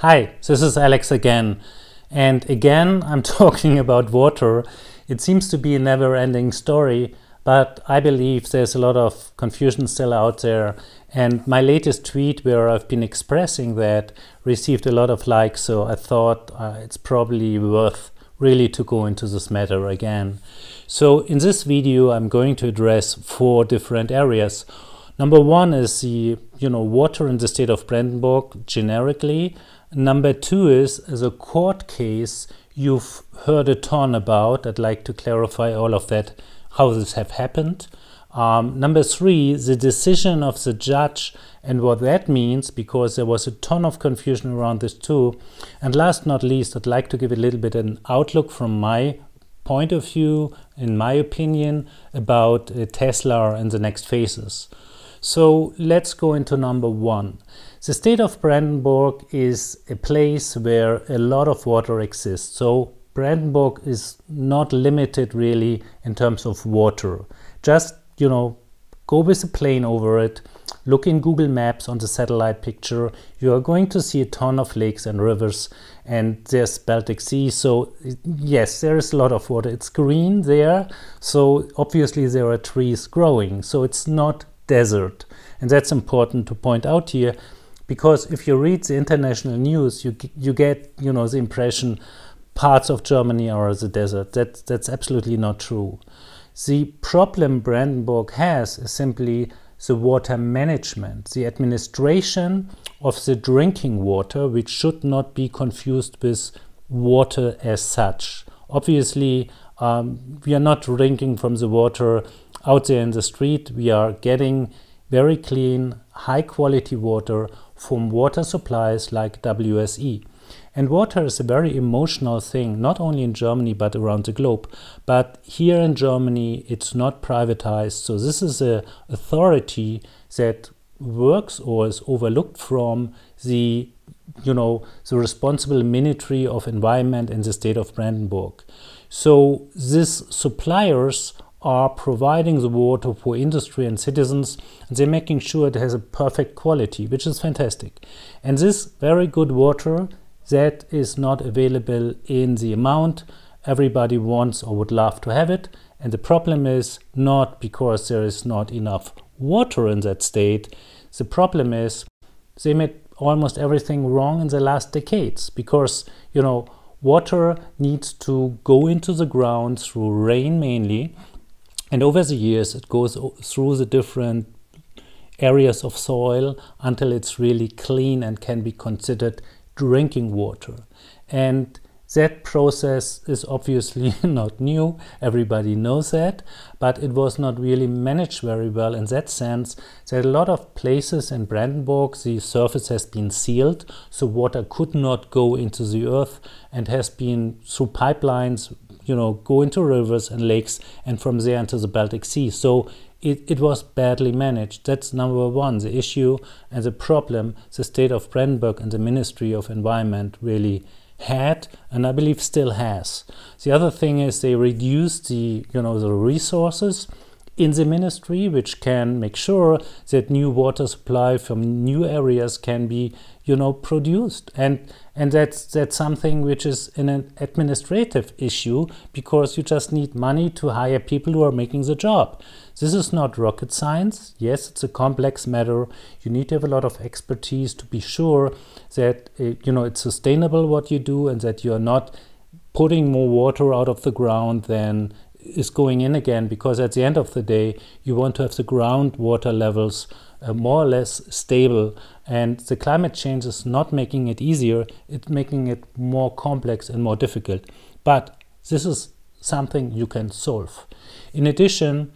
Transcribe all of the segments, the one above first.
Hi, this is Alex again. And again, I'm talking about water. It seems to be a never-ending story, but I believe there's a lot of confusion still out there. And my latest tweet, where I've been expressing that, received a lot of likes, so I thought it's probably worth really to go into this matter again. So in this video, I'm going to address 4 different areas. Number 1 is the water in the state of Brandenburg generically. Number 2 is a court case you've heard a ton about. I'd like to clarify all of that, how this have happened. Number 3, the decision of the judge and what that means, because there was a ton of confusion around this too. And last not least, I'd like to give a little bit an outlook from my point of view, in my opinion, about Tesla and the next phases. So let's go into number 1. The state of Brandenburg is a place where a lot of water exists. So Brandenburg is not limited really in terms of water. Just, go with a plane over it, look in Google Maps on the satellite picture. You are going to see a ton of lakes and rivers, and there's Baltic Sea. So yes, there is a lot of water. It's green there. So obviously there are trees growing. So it's not desert. And that's important to point out here, because if you read the international news, you get the impression parts of Germany are as a desert. That's absolutely not true. The problem Brandenburg has is simply the water management, the administration of the drinking water, which should not be confused with water as such. Obviously, we are not drinking from the water out there in the street. We are getting very clean, high-quality water from water supplies like WSE. And water is a very emotional thing, not only in Germany but around the globe. But here in Germany, it's not privatized. So this is an authority that works or is overlooked from the responsible Ministry of Environment in the state of Brandenburg. So these suppliers are providing the water for industry and citizens, and they're making sure it has a perfect quality, which is fantastic. And this very good water that is not available in the amount everybody wants or would love to have it. And the problem is not because there is not enough water in that state. The problem is they made almost everything wrong in the last decades, because water needs to go into the ground through rain mainly. And over the years, it goes through the different areas of soil until it's really clean and can be considered drinking water. And that process is obviously not new. Everybody knows that, but it was not really managed very well in that sense that a lot of places in Brandenburg, the surface has been sealed, so water could not go into the earth and has been through pipelines, go into rivers and lakes, and from there into the Baltic Sea. So it was badly managed. That's number 1, the issue and the problem the state of Brandenburg and the Ministry of Environment really had, and I believe still has. The other thing is they reduced the resources in the ministry, which can make sure that new water supply from new areas can be produced, and that's something which is an administrative issue, because you just need money to hire people who are making the job. This is not rocket science. Yes, it's a complex matter. You need to have a lot of expertise to be sure that it's sustainable what you do, and that you are not putting more water out of the ground than is going in again, because at the end of the day you want to have the groundwater levels more or less stable, and the climate change is not making it easier, it's making it more complex and more difficult. But this is something you can solve. In addition,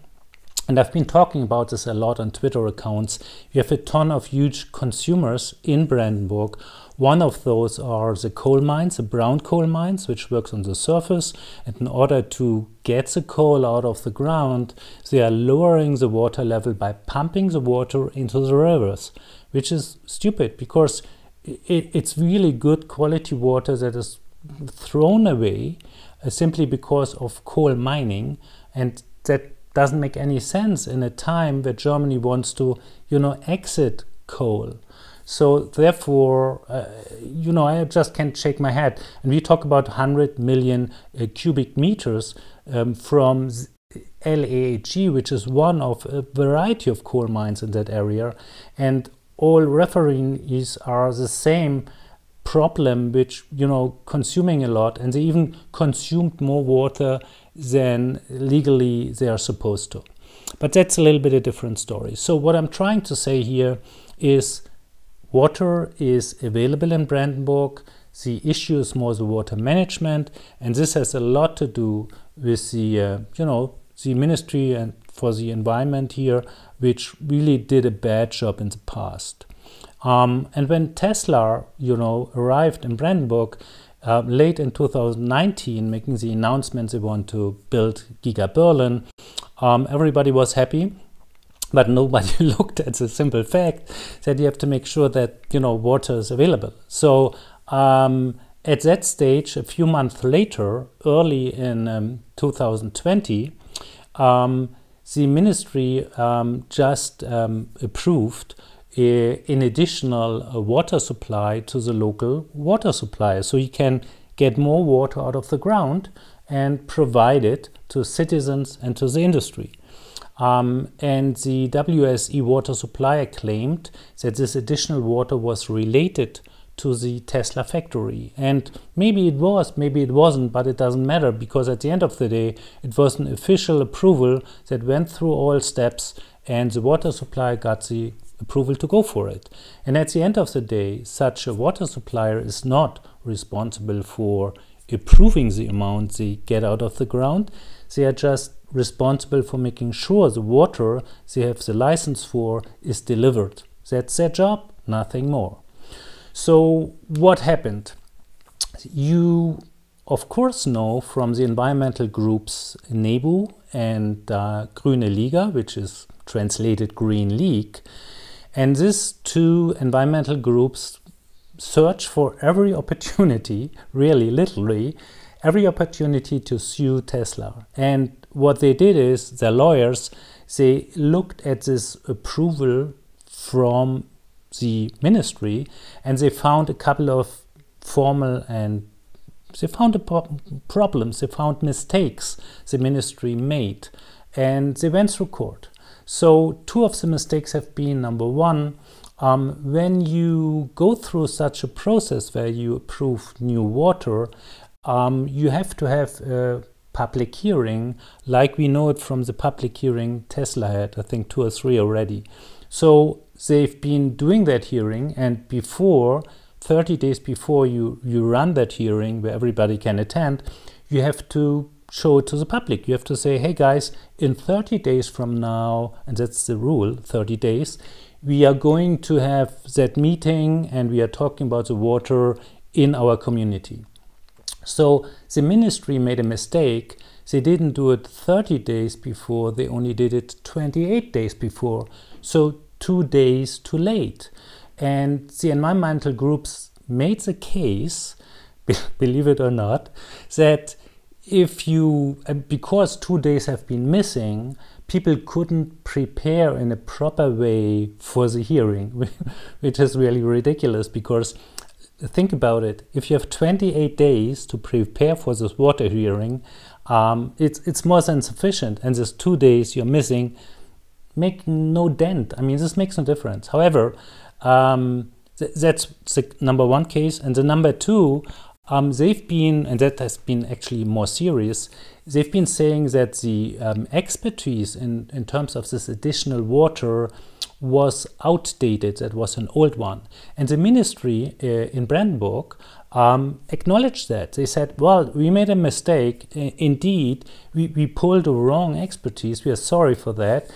and I've been talking about this a lot on Twitter accounts, you have a ton of huge consumers in Brandenburg. One of those are the coal mines, the brown coal mines, which works on the surface. And in order to get the coal out of the ground, they are lowering the water level by pumping the water into the rivers, which is stupid, because it's really good quality water that is thrown away simply because of coal mining. And that doesn't make any sense in a time where Germany wants to, exit coal. So therefore, I just can't shake my head. And we talk about 100 million cubic meters from LAHG, which is one of a variety of coal mines in that area. And all refineries are the same problem, which, consuming a lot, and they even consumed more water than legally they are supposed to. But that's a little bit a different story. So what I'm trying to say here is water is available in Brandenburg. The issue is more the water management, and this has a lot to do with the, the Ministry and for the Environment here, which really did a bad job in the past. And when Tesla, arrived in Brandenburg late in 2019, making the announcement they want to build Giga Berlin, everybody was happy, but nobody looked at the simple fact that you have to make sure that, water is available. So at that stage, a few months later, early in 2020, the ministry just approved an additional water supply to the local water supplier. So you can get more water out of the ground and provide it to citizens and to the industry. And the WSE water supplier claimed that this additional water was related to the Tesla factory. And maybe it was, maybe it wasn't, but it doesn't matter, because at the end of the day, it was an official approval that went through all steps, and the water supplier got the approval to go for it. And at the end of the day, such a water supplier is not responsible for approving the amount they get out of the ground. They are just responsible for making sure the water they have the license for is delivered. That's their job, nothing more. So what happened? You, of course, know from the environmental groups NEBU and Grüne Liga, which is translated Green League. And these two environmental groups search for every opportunity, really, literally, every opportunity to sue Tesla. And what they did is, their lawyers, they looked at this approval from the ministry, and they found a couple of formal and they found problems, they found mistakes the ministry made, and they went through court. So two of the mistakes have been, number one, when you go through such a process where you approve new water, you have to have a public hearing, like we know it from the public hearing Tesla had, I think 2 or 3 already. So they've been doing that hearing, and before, 30 days before you run that hearing where everybody can attend, you have to show it to the public. You have to say, hey guys, in 30 days from now, and that's the rule, 30 days, we are going to have that meeting and we are talking about the water in our community. So the ministry made a mistake. They didn't do it 30 days before, they only did it 28 days before. So 2 days too late. And the environmental groups made the case, believe it or not, that if you, because 2 days have been missing, people couldn't prepare in a proper way for the hearing, which is really ridiculous, because think about it. If you have 28 days to prepare for this water hearing, it's more than sufficient, and this 2 days you're missing make no dent. I mean, this makes no difference. However, that's the number one case, and the number two, they've been, and that has been actually more serious, they've been saying that the expertise in terms of this additional water was outdated, that was an old one. And the ministry in Brandenburg acknowledged that. They said, well, we made a mistake. Indeed, we pulled the wrong expertise. We are sorry for that.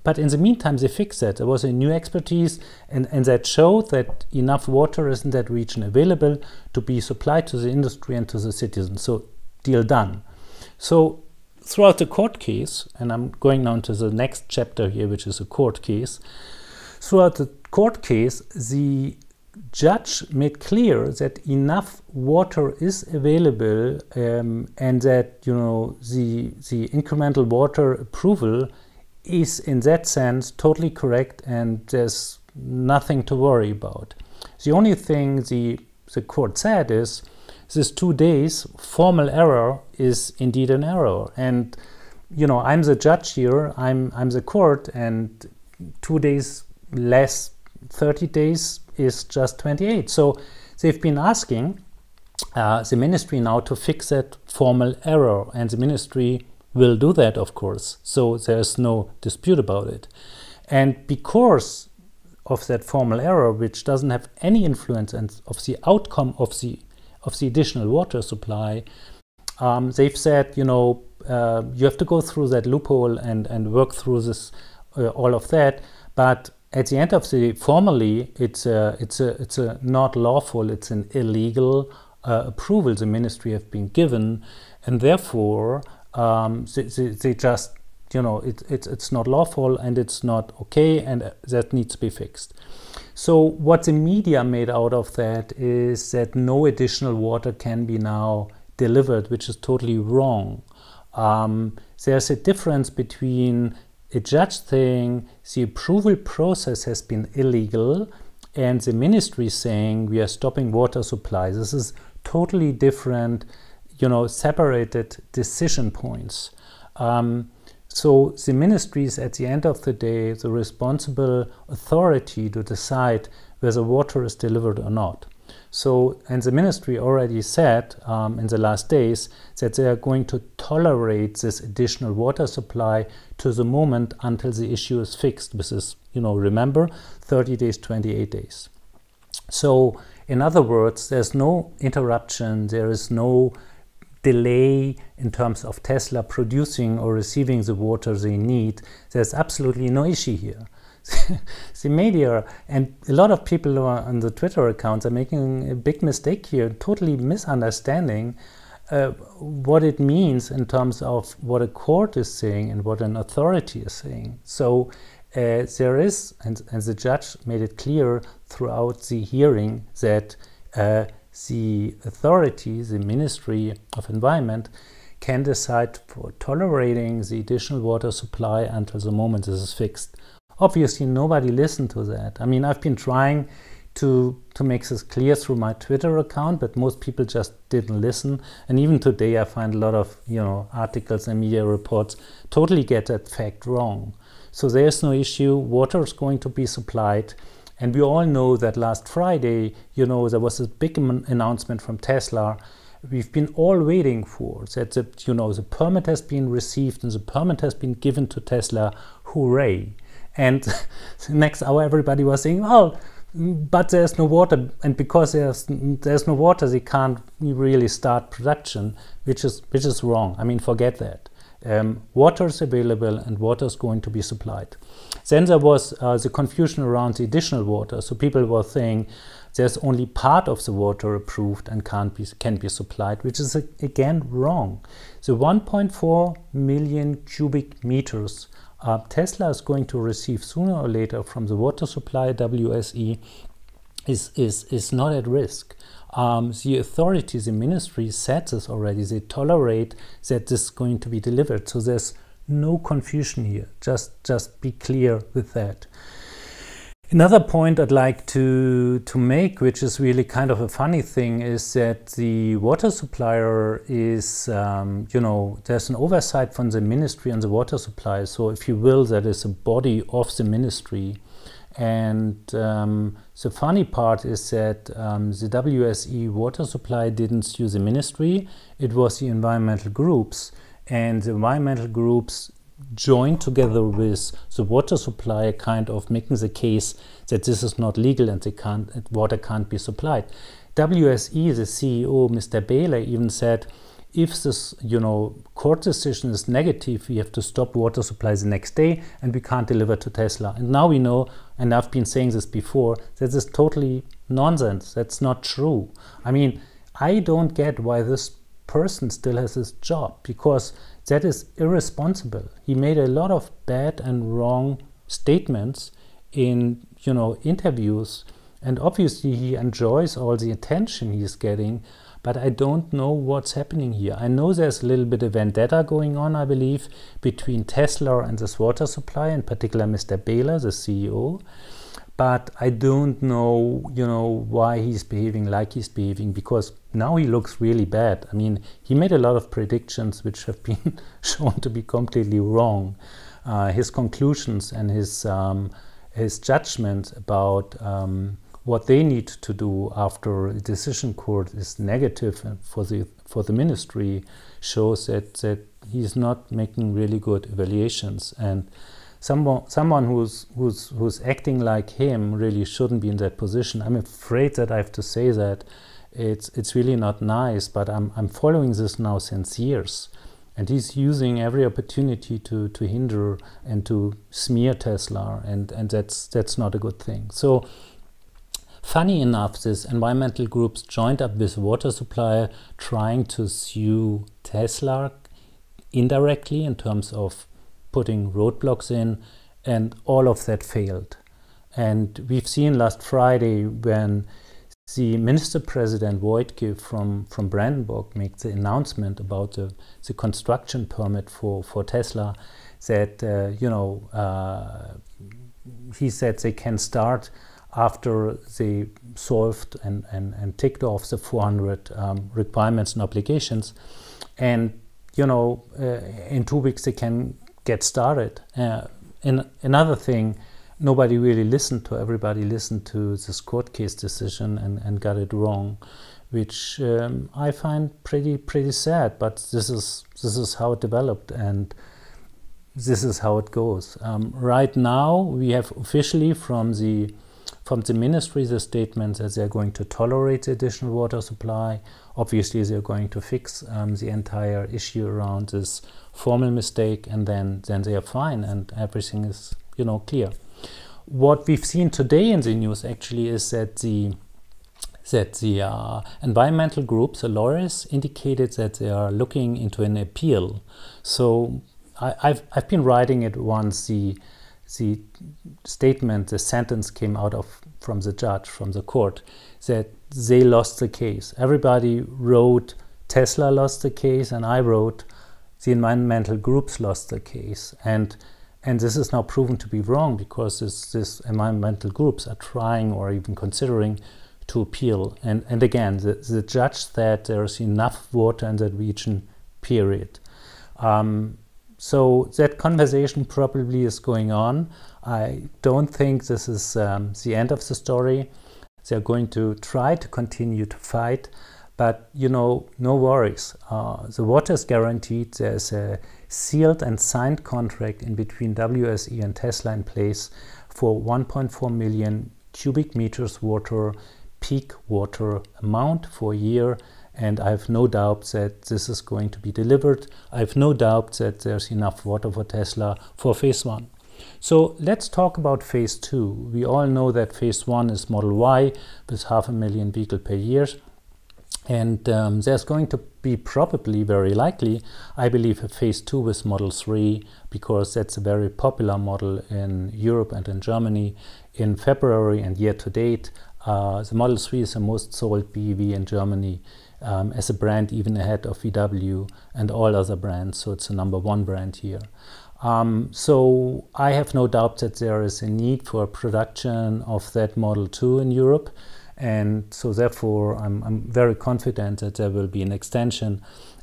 But in the meantime, they fixed that. There was a new expertise, and that showed that enough water is in that region available to be supplied to the industry and to the citizens. So, deal done. So, throughout the court case, and I'm going now to the next chapter here, which is a court case. Throughout the court case, the judge made clear that enough water is available, and that, you know, the incremental water approval is in that sense totally correct, and there's nothing to worry about. The only thing the court said is this 2 days formal error is indeed an error. And, I'm the judge here, I'm the court, and 2 days less 30 days is just 28. So they've been asking the ministry now to fix that formal error, and the ministry will do that, of course. So there's no dispute about it. And because of that formal error, which doesn't have any influence of the outcome of the additional water supply, they've said, you have to go through that loophole and work through this, all of that. But at the end of the day, formally, it's a not lawful, it's an illegal approval the ministry have been given, and therefore they just, it's not lawful and it's not okay, and that needs to be fixed. So what the media made out of that is that no additional water can be now delivered, which is totally wrong. There's a difference between a judge saying the approval process has been illegal and the ministry saying we are stopping water supply. This is totally different, separated decision points. So the ministry is at the end of the day the responsible authority to decide whether water is delivered or not. So, and the ministry already said in the last days that they are going to tolerate this additional water supply to the moment until the issue is fixed. This is, remember, 30 days, 28 days. So, in other words, there's no interruption, there is no delay in terms of Tesla producing or receiving the water they need. There's absolutely no issue here. The media and a lot of people on the Twitter accounts are making a big mistake here, totally misunderstanding what it means in terms of what a court is saying and what an authority is saying. So there is, and the judge made it clear throughout the hearing that the authority, the Ministry of Environment, can decide for tolerating the additional water supply until the moment this is fixed. Obviously, nobody listened to that. I mean, I've been trying to make this clear through my Twitter account, but most people just didn't listen. And even today, I find a lot of articles and media reports totally get that fact wrong. So there's no issue. Water is going to be supplied. And we all know that last Friday, there was a big announcement from Tesla. We've been all waiting for that. The permit has been received and the permit has been given to Tesla. Hooray! And the next hour, everybody was saying, "Oh, but there's no water, and because there's no water, they can't really start production," which is wrong. I mean, forget that. Water is available and water is going to be supplied. Then there was the confusion around the additional water. So people were saying there's only part of the water approved and can be supplied, which is again wrong. The 1.4 million cubic meters Tesla is going to receive sooner or later from the water supply WSE is not at risk. The authorities, the ministry said this already. They tolerate that this is going to be delivered. So there's no confusion here. Just be clear with that. Another point I'd like to make, which is really kind of a funny thing, is that the water supplier is, there's an oversight from the ministry on the water supply. So if you will, that is a body of the ministry. And the funny part is that the WSE water supply didn't sue the ministry. It was the environmental groups. And the environmental groups joined together with the water supplier, kind of making the case that this is not legal and water can't be supplied. WSE, the CEO, Mr. Bähler, even said, if this, court decision is negative, we have to stop water supply the next day and we can't deliver to Tesla. And now we know, and I've been saying this before, that this is totally nonsense. That's not true. I mean, I don't get why this person still has his job, because that is irresponsible. He made a lot of bad and wrong statements in, interviews, and obviously he enjoys all the attention he's getting. but I don't know what's happening here. I know there's a little bit of vendetta going on, I believe, between Tesla and this water supply, in particular Mr. Bähler, the CEO. But I don't know, why he's behaving like he's behaving, because now he looks really bad. I mean, he made a lot of predictions which have been shown to be completely wrong. His conclusions and his judgment about what they need to do after a decision court is negative for the ministry shows that he's not making really good evaluations, and someone who's acting like him really shouldn't be in that position. I'm afraid that I have to say that it's really not nice, but I'm following this now since years, and he's using every opportunity to hinder and to smear Tesla, and that's not a good thing. So funny enough, these environmental groups joined up with a water supplier trying to sue Tesla indirectly in terms of putting roadblocks in, and all of that failed. And we've seen last Friday when the Minister President Wojtke from Brandenburg made the announcement about the construction permit for Tesla, that he said they can start after they solved and ticked off the 400 requirements and obligations, and in 2 weeks they can get started. Another thing, nobody really listened to. Everybody listened to this court case decision and got it wrong, which I find pretty sad. But this is how it developed, and this is how it goes. Right now, we have officially from the ministry the statement that they're going to tolerate the additional water supply. Obviously, they're going to fix the entire issue around this formal mistake, and then they are fine, and everything is clear. What we've seen today in the news actually is that the environmental groups, the lawyers, indicated that they are looking into an appeal. So I've been writing it once the statement, the sentence came out from the judge, from the court, that they lost the case. Everybody wrote Tesla lost the case, and I wrote the environmental groups lost the case. And this is now proven to be wrong, because this environmental groups are trying or even considering to appeal. And again, the judge said there's enough water in that region, period. So that conversation probably is going on. I don't think this is the end of the story. They're going to try to continue to fight, but no worries. The water is guaranteed. There's a sealed and signed contract in between WSE and Tesla in place for 1.4 million cubic meters water, peak water amount for a year. And I have no doubt that this is going to be delivered. I have no doubt that there's enough water for Tesla for phase 1. So let's talk about phase 2. We all know that phase 1 is Model Y with 500,000 vehicles per year. And there's going to be probably, very likely, I believe, a phase 2 with Model 3, because that's a very popular model in Europe and in Germany. In February and year to date, the Model 3 is the most sold BEV in Germany. As a brand, even ahead of VW and all other brands, so it's the #1 brand here. So I have no doubt that there is a need for production of that Model 2 in Europe, and so therefore I'm very confident that there will be an extension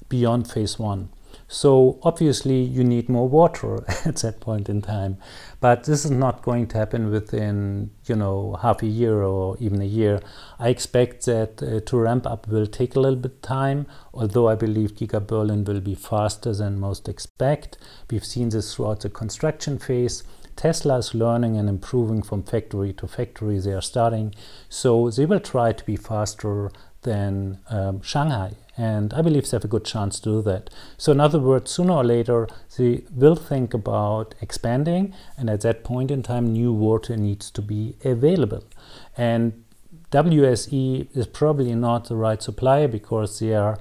beyond phase 1. So obviously you need more water at that point in time, but this is not going to happen within half a year or even a year. I expect that to ramp up will take a little bit of time, although I believe Giga Berlin will be faster than most expect. We've seen this throughout the construction phase. Tesla is learning and improving from factory to factory they are starting, so they will try to be faster than Shanghai, and I believe they have a good chance to do that. So in other words, sooner or later they will think about expanding, and at that point in time new water needs to be available. And WSE is probably not the right supplier because they are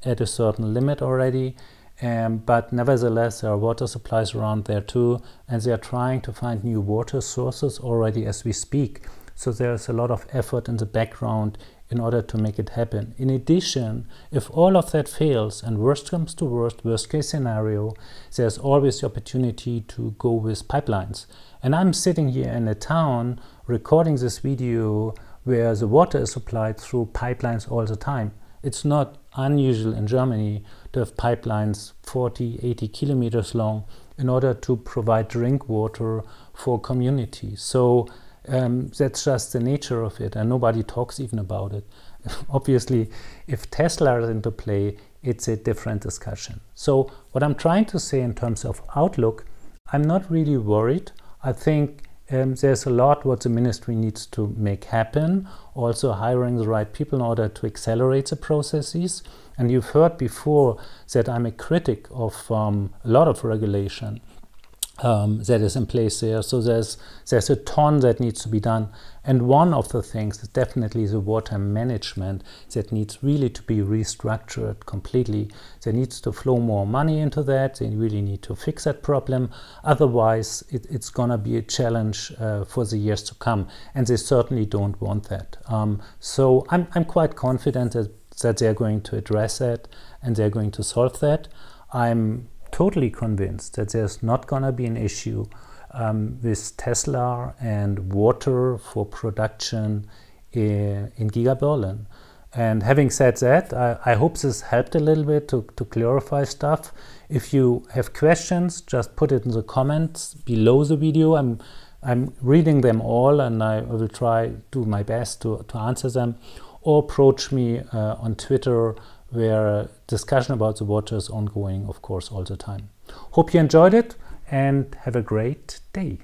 at a certain limit already, but nevertheless there are water supplies around there too, and they are trying to find new water sources already as we speak. So there's a lot of effort in the background in order to make it happen. In addition, if all of that fails and worst comes to worst case scenario, there's always the opportunity to go with pipelines. And I'm sitting here in a town recording this video where the water is supplied through pipelines all the time. It's not unusual in Germany to have pipelines 40, 80 kilometers long in order to provide drink water for communities. So that's just the nature of it, and nobody talks even about it. Obviously, if Tesla is into play, it's a different discussion. So what I'm trying to say in terms of outlook, I'm not really worried. I think there's a lot what the ministry needs to make happen, also hiring the right people in order to accelerate the processes. And you've heard before that I'm a critic of a lot of regulation that is in place there. So there's a ton that needs to be done. And one of the things is definitely the water management that needs really to be restructured completely. There needs to flow more money into that. They really need to fix that problem. Otherwise, it's going to be a challenge for the years to come. And they certainly don't want that. So I'm quite confident that they're going to address that and they're going to solve that. I'm totally convinced that there's not going to be an issue with Tesla and water for production in Giga Berlin. And having said that, I hope this helped a little bit to clarify stuff. If you have questions, just put it in the comments below the video. I'm reading them all, and I will try do my best to answer them. Or approach me on Twitter, where discussion about the water is ongoing, of course, all the time. Hope you enjoyed it and have a great day.